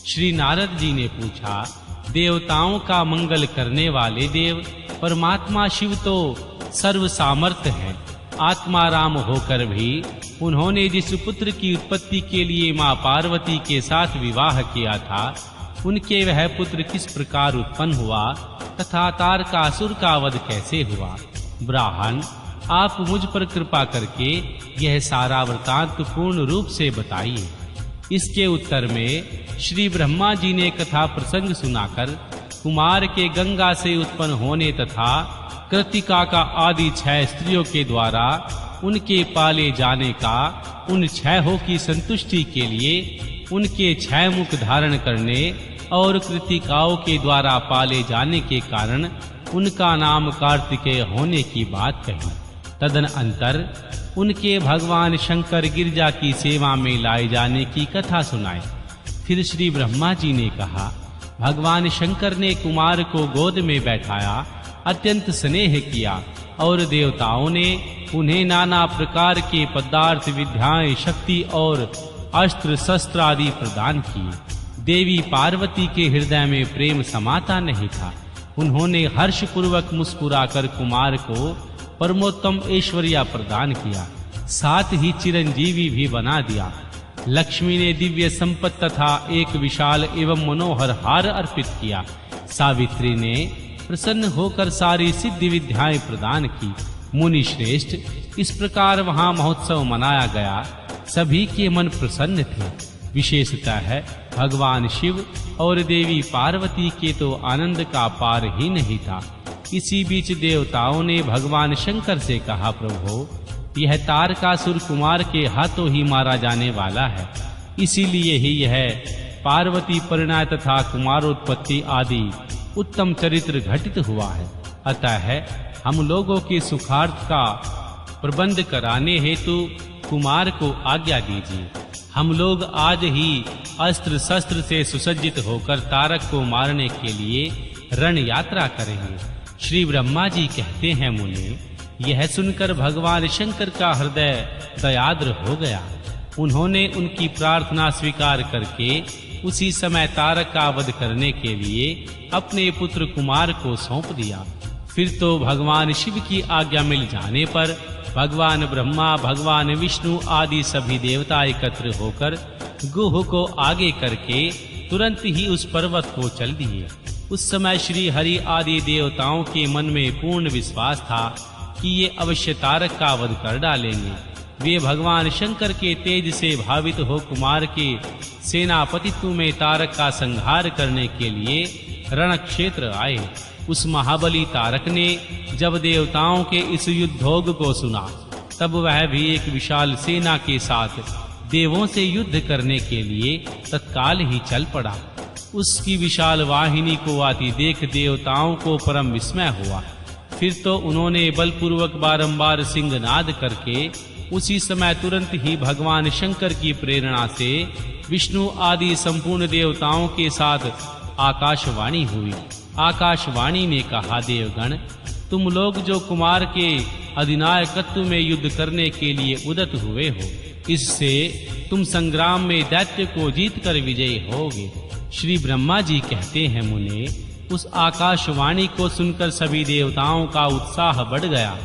श्री नारद जी ने पूछा, देवताओं का मंगल करने वाले देव परमात्मा शिव तो सर्व सामर्थ्य हैं। आत्मा राम होकर भी उन्होंने जिस पुत्र की उत्पत्ति के लिए मां पार्वती के साथ विवाह किया था, उनके वह पुत्र किस प्रकार उत्पन्न हुआ तथा तारकासुर का वध कैसे हुआ? ब्राह्मण, आप मुझ पर कृपा करके यह सारा वृतांत पूर्ण रूप से बताइए। इसके उत्तर में श्री ब्रह्मा जी ने कथा प्रसंग सुनाकर कुमार के गंगा से उत्पन्न होने तथा कृतिका का आदि 6 स्त्रियों के द्वारा उनके पाले जाने का, उन 6 की संतुष्टि के लिए उनके 6 मुख धारण करने और कृतिकाओं के द्वारा पाले जाने के कारण उनका नाम कार्तिकेय होने की बात कही। तदनंतर उनके भगवान शंकर गिरजा की सेवा में लाए जाने की कथा सुनाई। फिर श्री ब्रह्मा जी ने कहा, भगवान शंकर ने कुमार को गोद में बैठाया, अत्यंत स्नेह किया और देवताओं ने उन्हें नाना प्रकार के पदार्थ, विद्याएं, शक्ति और अस्त्र शस्त्र आदि प्रदान किए। देवी पार्वती के हृदय में प्रेम समाता नहीं था। उन्होंने हर्ष पूर्वक मुस्कुराकर कुमार को परमोत्तम ऐश्वर्य प्रदान किया, साथ ही चिरंजीवी भी बना दिया। लक्ष्मी ने दिव्य संपत्ति तथा एक विशाल एवं मनोहर हार अर्पित किया। सावित्री ने प्रसन्न होकर सारी सिद्धि विद्याएं प्रदान की। मुनि श्रेष्ठ, इस प्रकार वहां महोत्सव मनाया गया। सभी के मन प्रसन्न थे। विशेषतः भगवान शिव और देवी पार्वती के तो आनंद का पार ही नहीं था। इसी बीच देवताओं ने भगवान शंकर से कहा, प्रभु, यह तारकासुर कुमार के हाथों ही मारा जाने वाला है, इसीलिए ही यह पार्वती परिणय तथा कुमारोत्पत्ति आदि उत्तम चरित्र घटित हुआ है। अतः हम लोगों के सुखार्थ का प्रबंध कराने हेतु कुमार को आज्ञा दीजिए। हम लोग आज ही अस्त्र शस्त्र से सुसज्जित होकर तारक को मारने के लिए रण यात्रा करेंगे। श्री ब्रह्मा जी कहते हैं, मुने, यह सुनकर भगवान शंकर का हृदय दयाद्र हो गया। उन्होंने उनकी प्रार्थना स्वीकार करके उसी समय तारक का वध करने के लिए अपने पुत्र कुमार को सौंप दिया। फिर तो भगवान शिव की आज्ञा मिल जाने पर भगवान ब्रह्मा, भगवान विष्णु आदि सभी देवता एकत्र होकर गुह को आगे करके तुरंत ही उस पर्वत को चल दिए। उस समय श्री हरि आदि देवताओं के मन में पूर्ण विश्वास था कि ये अवश्य तारक का वध कर डालेंगे। वे भगवान शंकर के तेज से भावित हो कुमार के सेनापतित्व में तारक का संहार करने के लिए रण क्षेत्र आए। उस महाबली तारक ने जब देवताओं के इस युद्धोग को सुना, तब वह भी एक विशाल सेना के साथ देवों से युद्ध करने के लिए तत्काल ही चल पड़ा। उसकी विशाल वाहिनी को आती देख देवताओं को परम विस्मय हुआ। फिर तो उन्होंने बलपूर्वक बारंबार सिंहनाद करके उसी समय तुरंत ही भगवान शंकर की प्रेरणा से विष्णु आदि संपूर्ण देवताओं के साथ आकाशवाणी हुई। आकाशवाणी ने कहा, देवगण, तुम लोग जो कुमार के अधिनायकत्व में युद्ध करने के लिए उदत हुए हो, इससे तुम संग्राम में दैत्य को जीतकर विजयी होगे। श्री ब्रह्मा जी कहते हैं, मुने, उस आकाशवाणी को सुनकर सभी देवताओं का उत्साह बढ़ गया।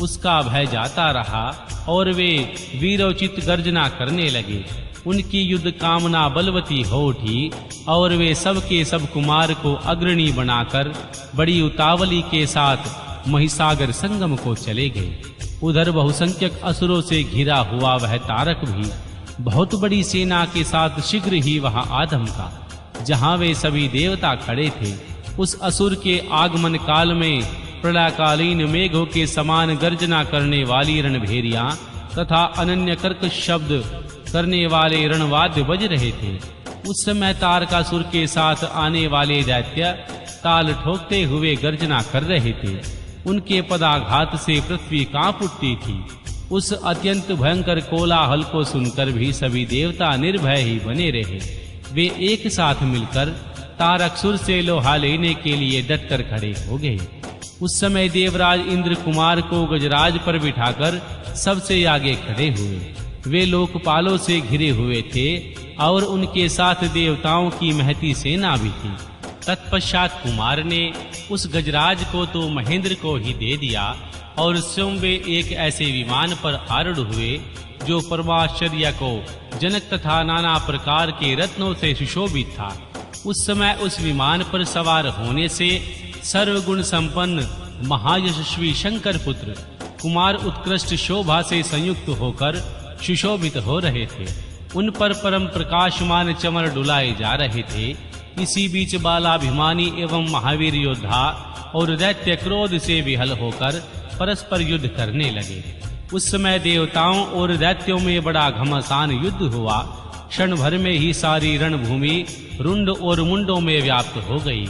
उसका भय जाता रहा और वे वीरोचित गर्जना करने लगे। उनकी युद्ध कामना बलवती हो उठी और वे सब के सब कुमार को अग्रणी बनाकर बड़ी उतावली के साथ महिसागर संगम को चले गए। उधर बहुसंख्यक असुरों से घिरा हुआ वह तारक भी बहुत बड़ी सेना के साथ शीघ्र ही वहां आधम का, जहां वे सभी देवता खड़े थे। उस असुर के आगमन काल में प्रलयकालीन मेघों के समान गर्जना करने वाली रणभेरियां तथा अनन्य कर्कश शब्द करने वाले रणवाद्य बज रहे थे। उस समय तारकासुर के साथ आने वाले दैत्य ताल ठोकते हुए गर्जना कर रहे थे। उनके पदाघात से पृथ्वी कांप उठती थी। उस अत्यंत भयंकर कोलाहल को सुनकर भी सभी देवता निर्भय ही बने रहे। वे एक साथ मिलकर तारकासुर से लोहा लेने के लिए डटकर खड़े हो गए। उस समय देवराज इंद्र कुमार को गजराज पर बिठाकर सबसे आगे खड़े हुए। वे लोकपालों से घिरे हुए थे और उनके साथ देवताओं की महती सेना भी थी। तत्पश्चात कुमार ने उस गजराज को तो महेंद्र को ही दे दिया और स्वयं वे एक ऐसे विमान पर आरूढ़ हुए जो परमाश्चर्य को जनक तथा नाना प्रकार के रत्नों से सुशोभित था। उस समय उस विमान पर सवार होने से सर्वगुण संपन्न महायशस्वी शंकर पुत्र कुमार उत्कृष्ट शोभा से संयुक्त होकर सुशोभित हो रहे थे। उन पर परम प्रकाशमान चमर डुलाए जा रहे थे। इसी बीच बालाभिमानी एवं महावीर योद्धा और दैत्य क्रोध से विहल होकर परस्पर युद्ध करने लगे। उस समय देवताओं और दैत्यों में बड़ा घमासान युद्ध हुआ। क्षण भर में ही सारी रणभूमि रुंड और मुंडों में व्याप्त हो गई।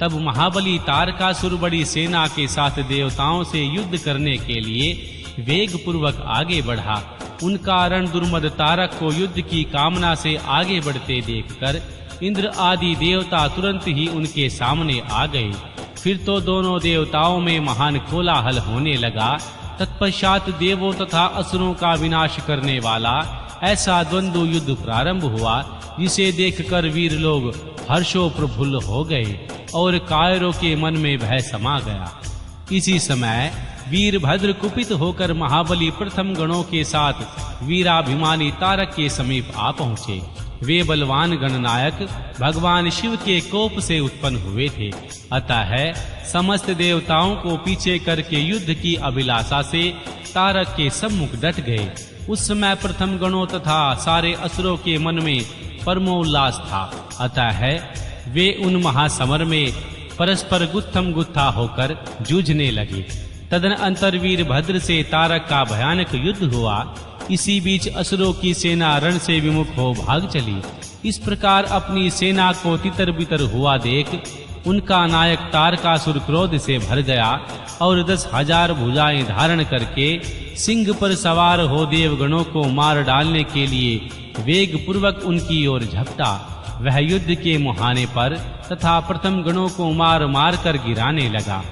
तब महाबली तारकासुर बड़ी सेना के साथ देवताओं से युद्ध करने के लिए वेग पूर्वक आगे बढ़ा। उनका रण दुर्मद तारक को युद्ध की कामना से आगे बढ़ते देखकर इंद्र आदि देवता तुरंत ही उनके सामने आ गए। फिर तो दोनों देवताओं में महान कोलाहल होने लगा। तत्पश्चात देवों तथा असुरों का विनाश करने वाला ऐसा द्वंद्व युद्ध प्रारंभ हुआ, जिसे देखकर वीर लोग हर्षो प्रफुल्ल हो गए और कायरों के मन में भय समा गया। इसी समय वीरभद्र कुपित होकर महाबली प्रथम गणों के साथ वीराभिमानी तारक के समीप आ पहुँचे। वे बलवान गणनायक भगवान शिव के कोप से उत्पन्न हुए थे। अतः समस्त देवताओं को पीछे करके युद्ध की अभिलाषा से तारक के सम्मुख डट गए। उस समय प्रथम गणों तथा सारे असुरों के मन में परमोल्लास था। अतः वे उन महासमर में परस्पर गुत्थम गुत्था होकर जूझने लगे। तदनंतर वीरभद्र से तारक का भयानक युद्ध हुआ। इसी बीच असुरों की सेना रण से विमुख हो भाग चली। इस प्रकार अपनी सेना को तितर-बितर हुआ देख उनका नायक तारकासुर क्रोध से भर गया और 10,000 भुजाएं धारण करके सिंह पर सवार हो देवगणों को मार डालने के लिए वेग पूर्वक उनकी ओर झपटा। वह युद्ध के मुहाने पर तथा प्रथम गणों को मार मार कर गिराने लगा।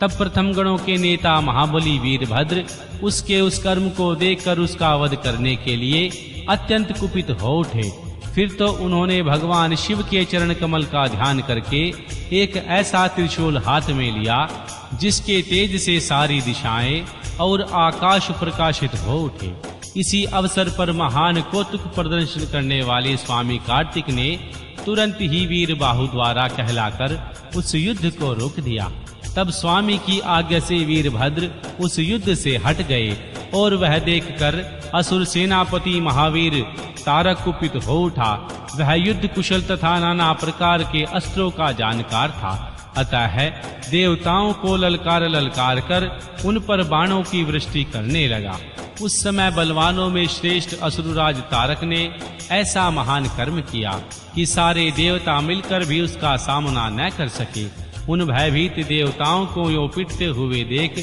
तब प्रथम गणों के नेता महाबली वीरभद्र उसके उस कर्म को देखकर उसका वध करने के लिए अत्यंत कुपित हो उठे। फिर तो उन्होंने भगवान शिव के चरण कमल का ध्यान करके एक ऐसा त्रिशूल हाथ में लिया जिसके तेज से सारी दिशाएं और आकाश प्रकाशित हो उठे। इसी अवसर पर महान कौतुक प्रदर्शन करने वाले स्वामी कार्तिक ने तुरंत ही वीर बाहु द्वारा कहलाकर उस युद्ध को रोक दिया। तब स्वामी की आज्ञा से वीरभद्र उस युद्ध से हट गए और वह देखकर असुर सेनापति महावीर तारक कुपित हो उठा। वह युद्ध कुशल तथा नाना प्रकार के अस्त्रों का जानकार था। अतः देवताओं को ललकार कर उन पर बाणों की वृष्टि करने लगा। उस समय बलवानों में श्रेष्ठ असुरराज तारक ने ऐसा महान कर्म किया कि सारे देवता मिलकर भी उसका सामना न कर सके। उन भयभीत देवताओं को यो पिटते हुए देख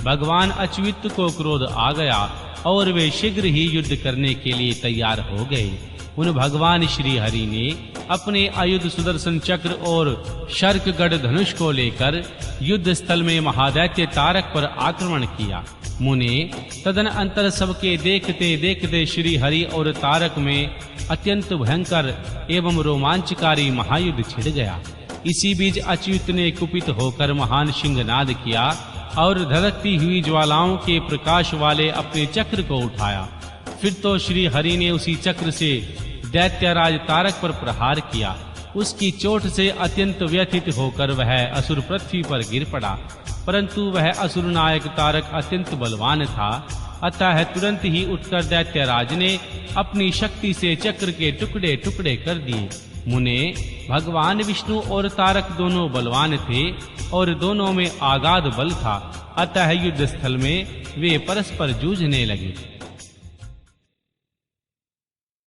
भगवान अच्युत को क्रोध आ गया और वे शीघ्र ही युद्ध करने के लिए तैयार हो गए। उन भगवान श्री हरि ने अपने आयुध सुदर्शन चक्र और शर्कगढ़ धनुष को लेकर युद्ध स्थल में महादैत्य तारक पर आक्रमण किया। मुने तदनंतर सबके देखते देखते श्री हरि और तारक में अत्यंत भयंकर एवं रोमांचकारी महायुद्ध छिड़ गया। इसी बीच अच्युत ने कुपित होकर महान सिंहनाद किया और धधकती हुई ज्वालाओं के प्रकाश वाले अपने चक्र को उठाया। फिर तो श्री हरि ने उसी चक्र से दैत्यराज तारक पर प्रहार किया। उसकी चोट से अत्यंत व्यथित होकर वह असुर पृथ्वी पर गिर पड़ा, परंतु वह असुर नायक तारक अत्यंत बलवान था। अतः तुरंत ही उठकर दैत्यराज ने अपनी शक्ति से चक्र के टुकड़े टुकड़े कर दिए। मुने भगवान विष्णु और तारक दोनों बलवान थे और दोनों में आगाध बल था। अतः युद्ध स्थल में वे परस्पर जूझने लगे।